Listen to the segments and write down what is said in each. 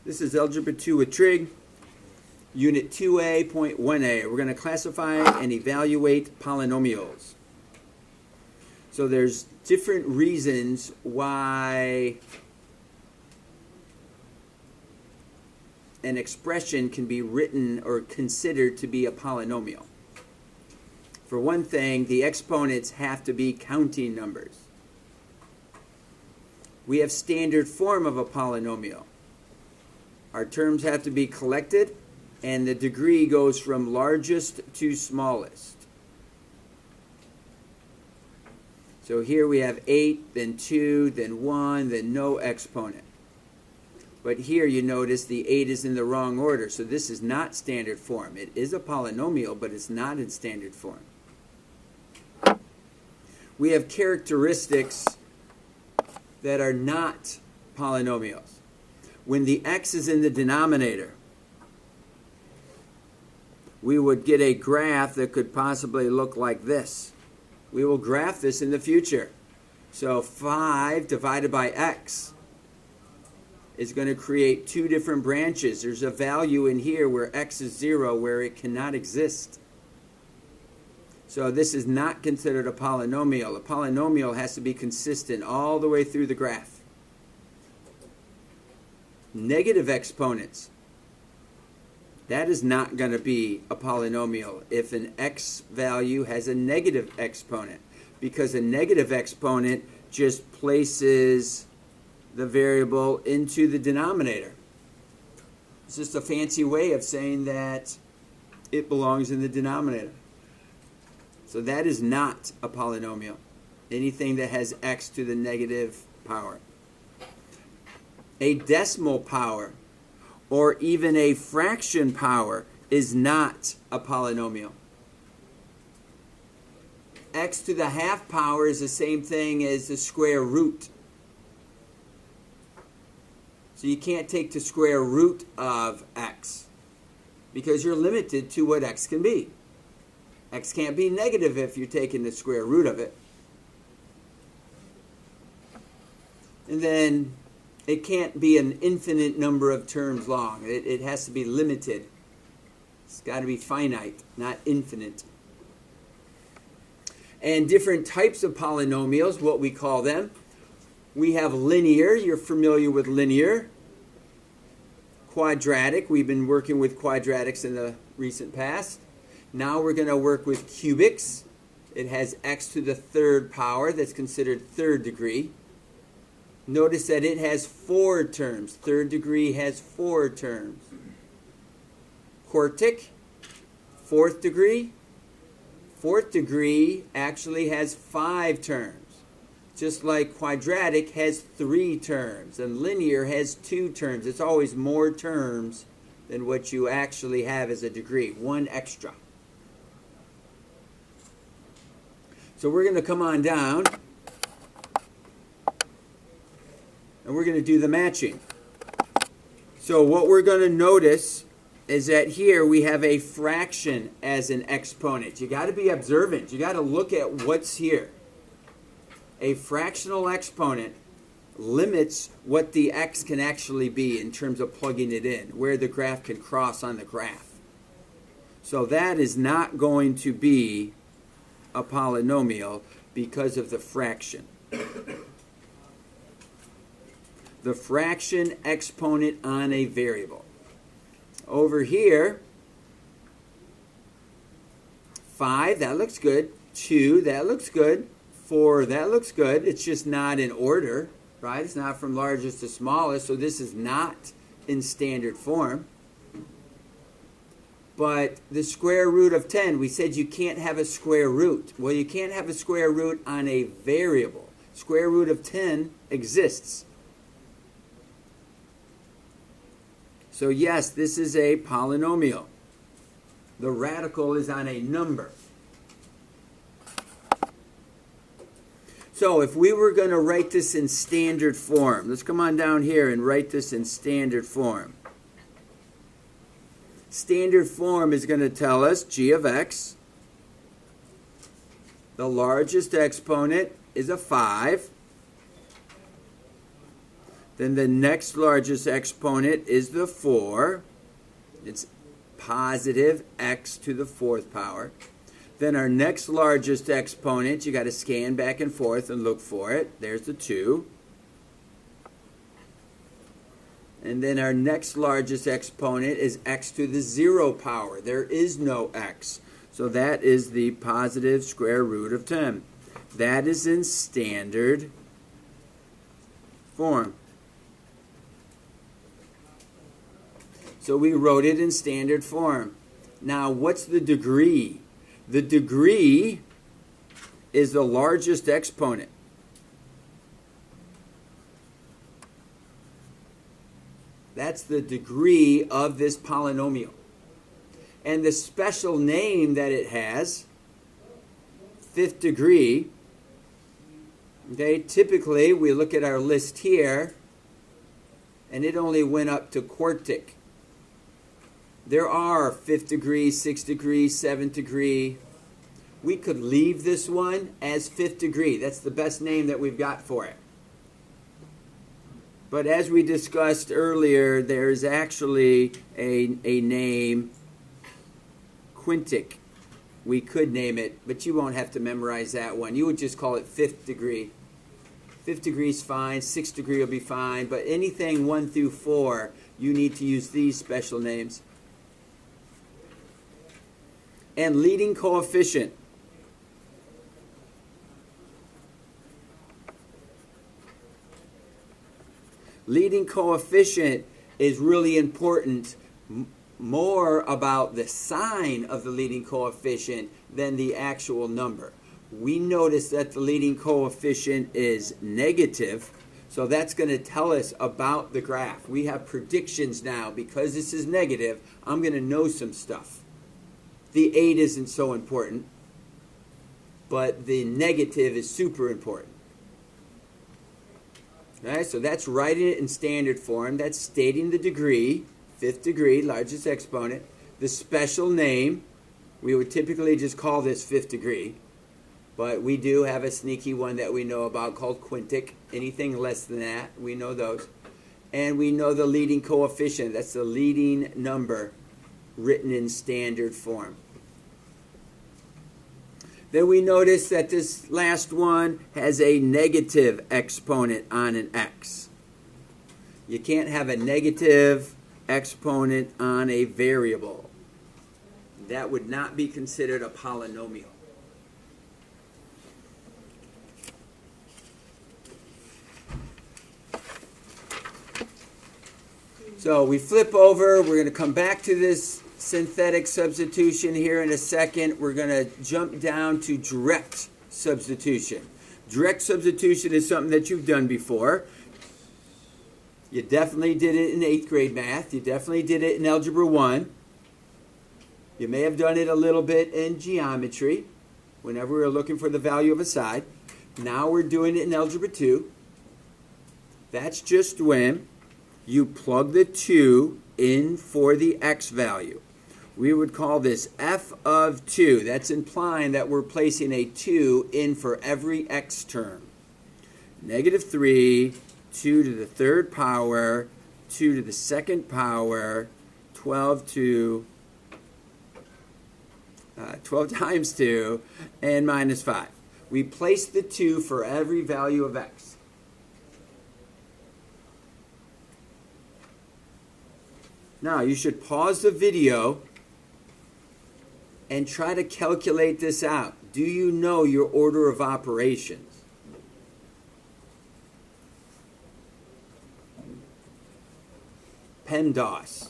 This is Algebra 2 with Trig, Unit 2A.1a. We're going to classify and evaluate polynomials. So there's different reasons why an expression can be written or considered to be a polynomial. For one thing, the exponents have to be counting numbers. We have standard form of a polynomial. Our terms have to be collected, and the degree goes from largest to smallest. So here we have 8, then 2, then 1, then no exponent. But here you notice the 8 is in the wrong order, so this is not standard form. It is a polynomial, but it's not in standard form. We have characteristics that are not polynomials. When the x is in the denominator, we would get a graph that could possibly look like this. We will graph this in the future. So 5 divided by x is going to create two different branches. There's a value in here where x is 0 where it cannot exist. So this is not considered a polynomial. A polynomial has to be consistent all the way through the graph. Negative exponents. That is not going to be a polynomial if an x value has a negative exponent, because a negative exponent just places the variable into the denominator. It's just a fancy way of saying that it belongs in the denominator. So that is not a polynomial. Anything that has x to the negative power. A decimal power or even a fraction power is not a polynomial. X to the half power is the same thing as the square root. So you can't take the square root of x because you're limited to what x can be. X can't be negative if you're taking the square root of it. And then it can't be an infinite number of terms long. It has to be limited. It's got to be finite, not infinite. And different types of polynomials, what we call them. We have linear. You're familiar with linear. Quadratic. We've been working with quadratics in the recent past. Now we're going to work with cubics. It has x to the third power. That's considered third degree. Notice that it has 4 terms. Third degree has 4 terms. Quartic, fourth degree. Fourth degree actually has 5 terms. Just like quadratic has 3 terms. And linear has 2 terms. It's always more terms than what you actually have as a degree. 1 extra. So we're going to come on down. And we're going to do the matching. So what we're going to notice is that here we have a fraction as an exponent. You got to be observant. You got to look at what's here. A fractional exponent limits what the x can actually be in terms of plugging it in, where the graph can cross on the graph. So that is not going to be a polynomial because of the fraction. The fraction exponent on a variable. Over here, 5, that looks good. 2, that looks good. 4, that looks good. It's just not in order, right? It's not from largest to smallest, so this is not in standard form. But the square root of 10, we said you can't have a square root. Well, you can't have a square root on a variable. Square root of 10 exists. So yes, this is a polynomial. The radical is on a number. So if we were going to write this in standard form, let's come on down here and write this in standard form. Standard form is going to tell us g of x. The largest exponent is a 5. Then the next largest exponent is the 4. It's positive x to the 4th power. Then our next largest exponent, you got to scan back and forth and look for it. There's the 2. And then our next largest exponent is x to the 0 power. There is no x. So that is the positive square root of 10. That is in standard form. So we wrote it in standard form. Now, what's the degree? The degree is the largest exponent. That's the degree of this polynomial. And the special name that it has, 5th degree, okay, typically we look at our list here, and it only went up to quartic. There are 5th degree, 6th degree, 7th degree. We could leave this one as 5th degree. That's the best name that we've got for it. But as we discussed earlier, there's actually a name, quintic. We could name it, but you won't have to memorize that one. You would just call it 5th degree. 5th degree is fine, 6th degree will be fine, but anything 1 through 4, you need to use these special names. And leading coefficient. Leading coefficient is really important, more about the sign of the leading coefficient than the actual number. We notice that the leading coefficient is negative, so that's going to tell us about the graph. We have predictions now. Because this is negative, I'm going to know some stuff. The 8 isn't so important, but the negative is super important. Right, so that's writing it in standard form. That's stating the degree, 5th degree, largest exponent. The special name, we would typically just call this 5th degree. But we do have a sneaky one that we know about called quintic. Anything less than that, we know those. And we know the leading coefficient. That's the leading number written in standard form. Then we notice that this last one has a negative exponent on an x. You can't have a negative exponent on a variable. That would not be considered a polynomial. So we flip over. We're going to come back to this synthetic substitution here in a second. We're going to jump down to direct substitution. Direct substitution is something that you've done before. You definitely did it in 8th grade math. You definitely did it in Algebra 1. You may have done it a little bit in geometry whenever we were looking for the value of a side. Now we're doing it in Algebra 2. That's just when you plug the 2 in for the x value. We would call this f of 2. That's implying that we're placing a 2 in for every x term. Negative 3, 2 to the 3rd power, 2 to the 2nd power, 12 times 2, and minus 5. We place the 2 for every value of x. Now, you should pause the video and try to calculate this out. Do you know your order of operations? PEMDAS.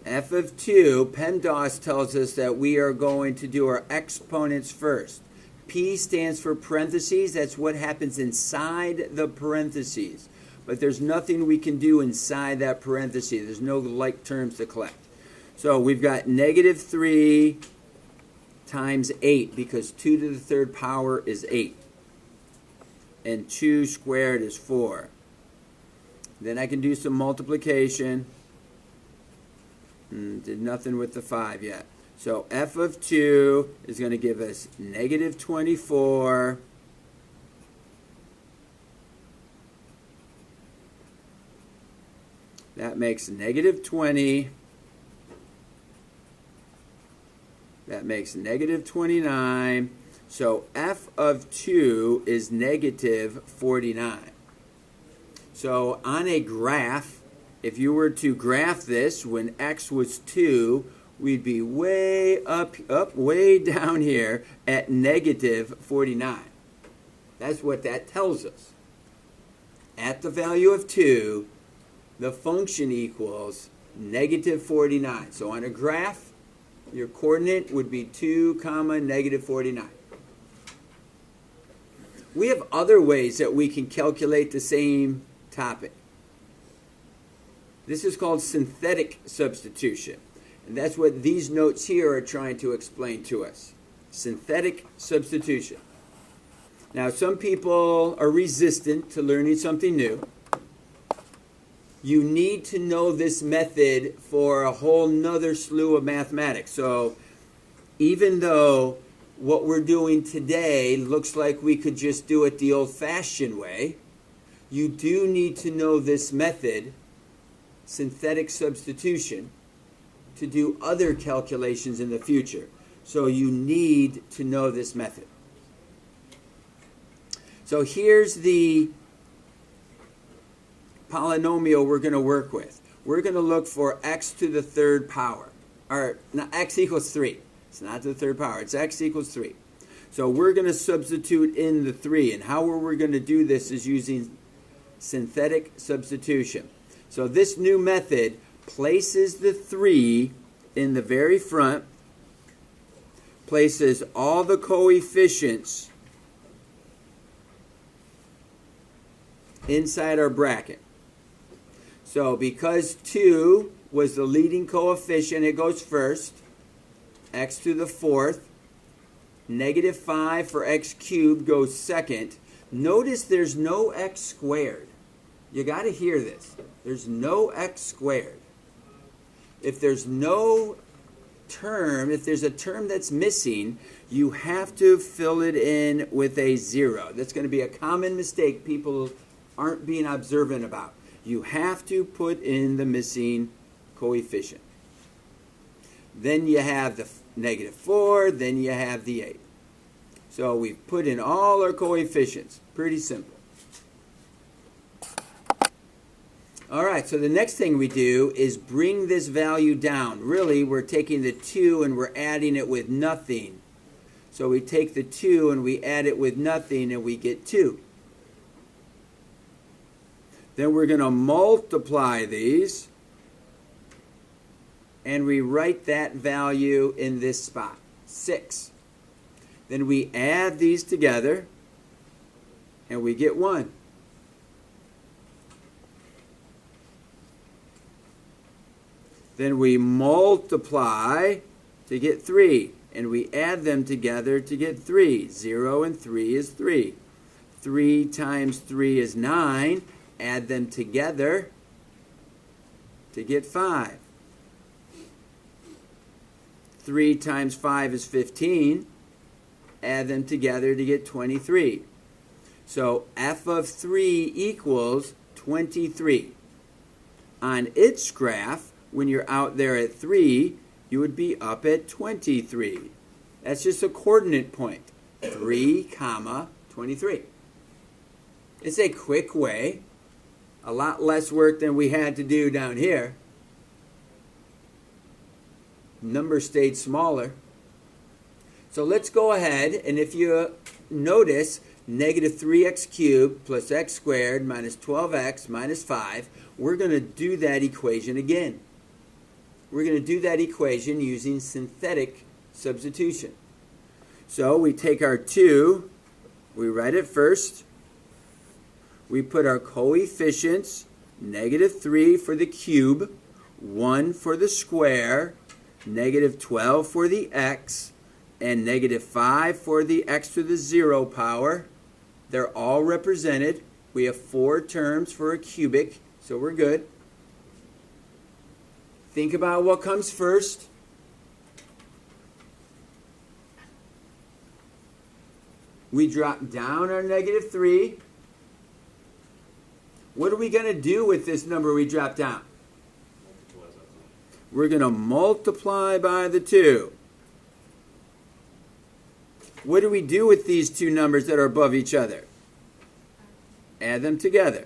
F of 2, PEMDAS tells us that we are going to do our exponents first. P stands for parentheses. That's what happens inside the parentheses. But there's nothing we can do inside that parenthesis. There's no like terms to collect. So we've got negative 3 times 8, because 2 to the 3rd power is 8. And 2 squared is 4. Then I can do some multiplication. Did nothing with the 5 yet. So f of 2 is going to give us negative 24 that makes negative 20. That makes negative 29. So f of 2 is negative 49. So on a graph, if you were to graph this when x was 2, we'd be way up, way down here at negative 49. That's what that tells us. At the value of 2, the function equals negative 49. So on a graph, your coordinate would be 2, negative 49. We have other ways that we can calculate the same topic. This is called synthetic substitution. And that's what these notes here are trying to explain to us. Synthetic substitution. Now, some people are resistant to learning something new. You need to know this method for a whole nother slew of mathematics. So even though what we're doing today looks like we could just do it the old-fashioned way, you do need to know this method, synthetic substitution, to do other calculations in the future. So you need to know this method. So here's the polynomial we're going to work with. We're going to look for x to the third power. Or no, x equals 3. It's not to the third power. It's x equals 3. So we're going to substitute in the 3. And how we're going to do this is using synthetic substitution. So this new method places the 3 in the very front, places all the coefficients inside our bracket. So because 2 was the leading coefficient, it goes first. X to the fourth. Negative 5 for x cubed goes second. Notice there's no x squared. You got to hear this. There's no x squared. If there's no term, if there's a term that's missing, you have to fill it in with a 0. That's going to be a common mistake people aren't being observant about. You have to put in the missing coefficient. Then you have the negative 4, then you have the 8. So we've put in all our coefficients. Pretty simple. All right, so the next thing we do is bring this value down. Really, we're taking the 2 and we're adding it with nothing. So we take the 2 and we add it with nothing and we get 2. Then we're going to multiply these and we write that value in this spot, 6. Then we add these together and we get 1. Then we multiply to get 3, and we add them together to get 3. 0 and 3 is 3. 3 times 3 is 9. Add them together to get 5. 3 times 5 is 15. Add them together to get 23. So f of 3 equals 23. On its graph, when you're out there at 3, you would be up at 23. That's just a coordinate point. 3, 23. It's a quick way. A lot less work than we had to do down here. Number stayed smaller. So let's go ahead, and if you notice, negative 3x cubed plus x squared minus 12x minus 5, we're going to do that equation again. We're going to do that equation using synthetic substitution. So we take our 2, we write it first, we put our coefficients, negative 3 for the cube, 1 for the square, negative 12 for the x, and negative 5 for the x to the 0 power. They're all represented. We have 4 terms for a cubic, so we're good. Think about what comes first. We drop down our negative 3. What are we going to do with this number we drop down? We're going to multiply by the 2. What do we do with these two numbers that are above each other? Add them together.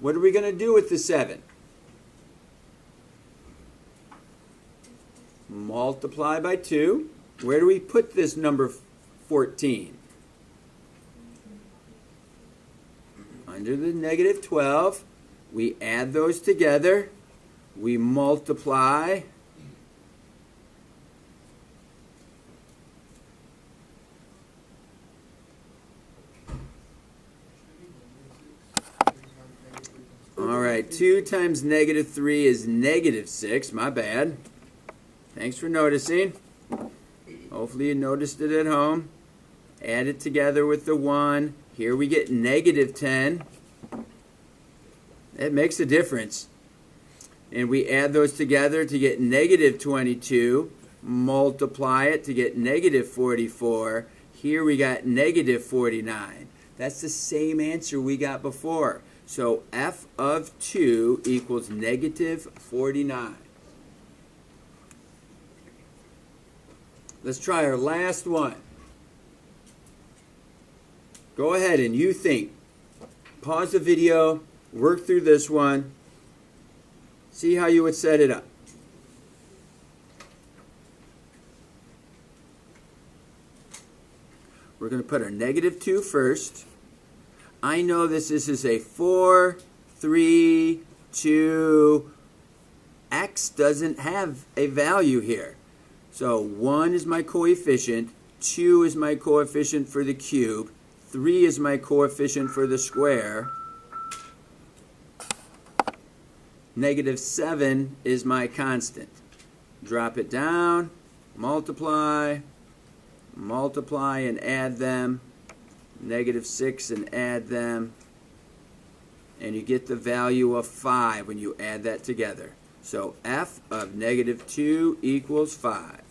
What are we going to do with the 7? Multiply by 2. Where do we put this number 14? Under the negative 12. We add those together. We multiply. All right, 2 times negative 3 is negative 6. My bad. Thanks for noticing. Hopefully you noticed it at home. Add it together with the 1. Here we get negative 10. That makes a difference. And we add those together to get negative 22. Multiply it to get negative 44. Here we got negative 49. That's the same answer we got before. So f of 2 equals negative 49. Let's try our last one. Go ahead and you think. Pause the video, work through this one, see how you would set it up. We're going to put our negative 2 first. I know this is a 4, 3, 2. X doesn't have a value here. So 1 is my coefficient, 2 is my coefficient for the cube, 3 is my coefficient for the square, negative 7 is my constant. Drop it down, multiply, multiply and add them, negative 6 and add them, and you get the value of 5 when you add that together. So f of negative 2 equals 5.